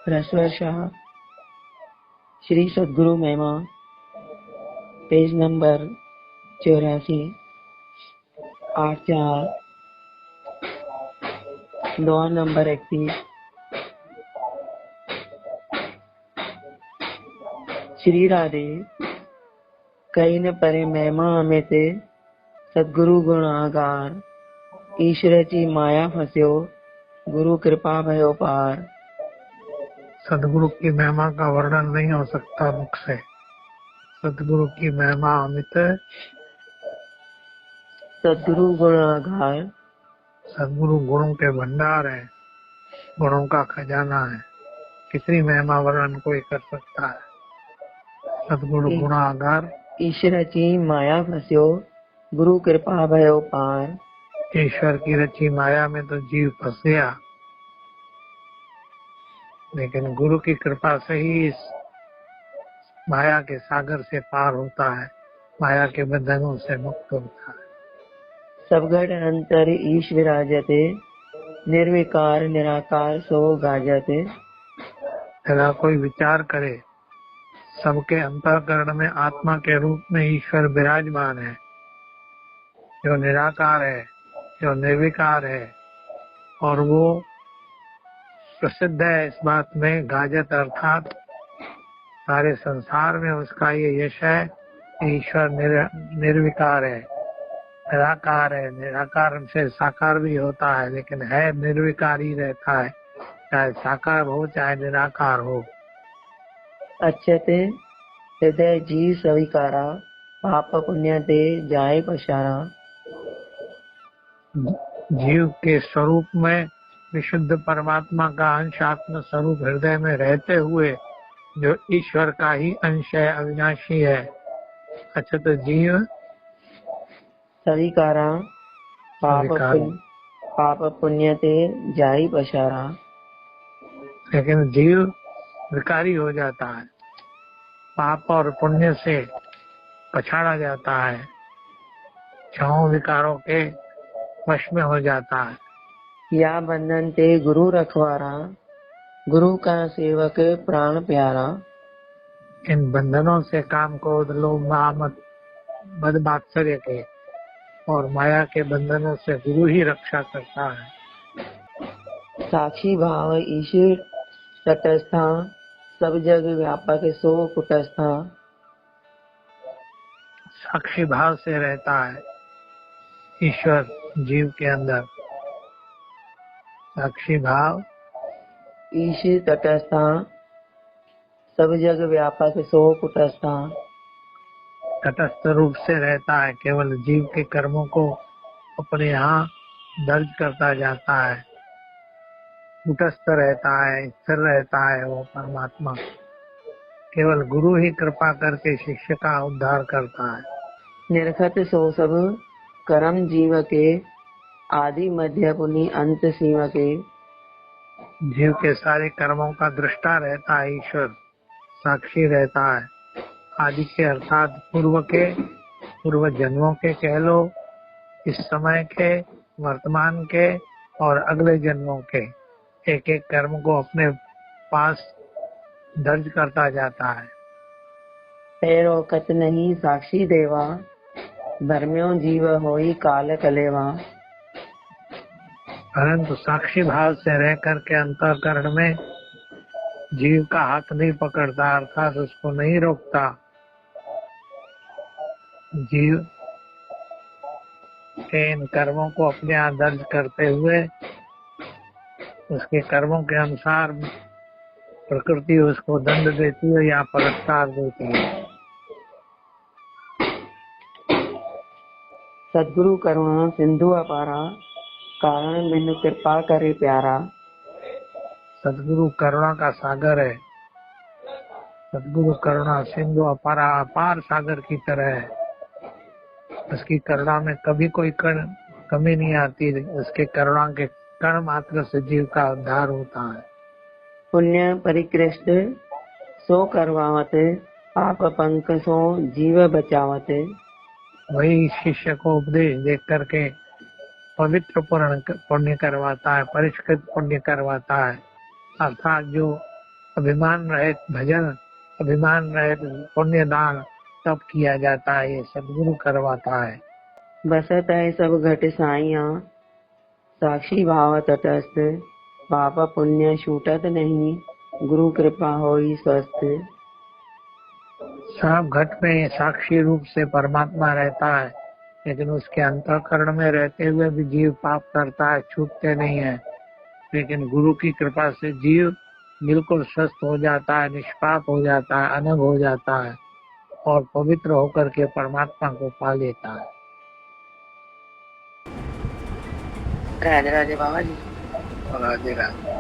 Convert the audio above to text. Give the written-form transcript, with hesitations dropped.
रसवर शाह श्री सद्गुरु महिमा page number 84 8/4 दुआ number 31। Shri Radhe कई न परे महिमा अमित सद्गुरु गुण आगार ईश्वर जी माया फस्यो गुरु कृपा भयो पार। सदगुरु की महिमा का वर्णन नहीं हो सकता मुख से। सदगुरु की महिमा अमित, सद्गुरु गुण आगार, सदगुरु गुणों के भंडार है, गुणों का खजाना है। कितनी महिमा वर्णन कोई कर सकता है। सदगुरु गुण आगार ईश्वर जी माया फस्यो गुरु कृपा भयो पार। ईश्वर की रची माया में तो जीव फंस गया, लेकिन गुरु की कृपा से ही इस माया के सागर से पार होता है, माया के बंधनों से मुक्त होता है। सबगढ़ अंतर ईश विराजते निर्विकार निराकार सो गाजते। जरा कोई विचार करे, सबके अंतःकरण में आत्मा के रूप में ईश्वर विराजमान है, जो निराकार है, जो निर्विकार है, और वो प्रसिद्ध है इस बात में, गाजत अर्थात सारे संसार में उसका ये यश है। ईश्वर निर्विकार है, निराकार है। निराकार से साकार भी होता है, लेकिन है निर्विकार ही रहता है, चाहे साकार हो चाहे निराकार हो। अच्छते हृदय जी स्वीकारा पाप पुण्य ते जाए पशारा। जीव के स्वरूप में विशुद्ध परमात्मा का अंश आत्म स्वरूप हृदय में रहते हुए जो ईश्वर का ही अंश है, अविनाशी है। अच्छा, तो जीव स्वीकारा पाप पुण्य ते जाई पशारा, लेकिन जीव विकारी हो जाता है, पाप और पुण्य से पछाड़ा जाता है, छहों विकारों के वश में हो जाता है। या बंधन ते गुरु रखवारा गुरु का सेवक प्राण प्यारा। इन बंधनों से काम क्रोध लोभ मद मत्सर्य के और माया के बंधनों से गुरु ही रक्षा करता है। साक्षी भाव ईश्वर तटस्था सब जग व्यापक सो कुटस्था। साक्षी भाव से रहता है ईश्वर जीव के अंदर। साक्षी भाव ईश्वर तटस्था सब जग व्यापक सो कुटस्था। तटस्थ रूप से रहता है, केवल जीव के कर्मों को अपने यहाँ दर्ज करता जाता है। कुटस्थ रहता है, स्थिर रहता है वो परमात्मा। केवल गुरु ही कृपा करके शिष्य का उद्धार करता है। निरखत सो सब कर्म जीव के आदि मध्य पुनि अंत सीम के। जीव के सारे कर्मों का दृष्टा रहता है ईश्वर, साक्षी रहता है। आदि के अर्थात पूर्व जन्मों के कह लो, इस समय के, वर्तमान के और अगले जन्मों के एक एक कर्म को अपने पास दर्ज करता जाता है। पैरोकत नहीं साक्षी देवा धर्म्यो जीव होई काल कलेवा। परंतु साक्षी भाव से रह करके अंतःकरण में जीव का हाथ नहीं पकड़ता, अर्थात उसको नहीं रोकता। जीव के इन कर्मों को अपने यहाँ दर्ज करते हुए उसके कर्मों के अनुसार प्रकृति उसको दंड देती है या पुरस्कार देती है। सद्गुरु करुणा सिंधु अपारा कारण बिनु कृपा करे प्यारा। सदगुरु करुणा का सागर है। सदगुरु करुणा सिंधु अपारा, अपार सागर की तरह है। उसकी करुणा में कभी कोई कमी नहीं आती। उसके करुणा के कण मात्र से जीव का उद्धार होता है। पुण्य परिकृष्ट सो करवावत पाप पंक सो जीव बचावत। वही शिष्य को उपदेश देख करके पवित्र पुण्य करवाता है, परिष्कृत पुण्य करवाता है। अर्थात जो अभिमान रहित भजन, अभिमान रहित पुण्य दान सब किया जाता है। ये सदगुरु करवाता है। बसत है सब घट साइया, साक्षी भाव तटस्थ, पाप पुण्य छूटत नहीं, गुरु कृपा होई स्वस्थ। सब घट में साक्षी रूप से परमात्मा रहता है, लेकिन उसके अंतःकरण में रहते हुए भी जीव पाप करता है, छूटते नहीं है। लेकिन गुरु की कृपा से जीव बिल्कुल स्वस्थ हो जाता है, निष्पाप हो जाता है, अनग हो जाता है और पवित्र होकर के परमात्मा को पा लेता है। राधे राधे बाबा जी। राधे राधे।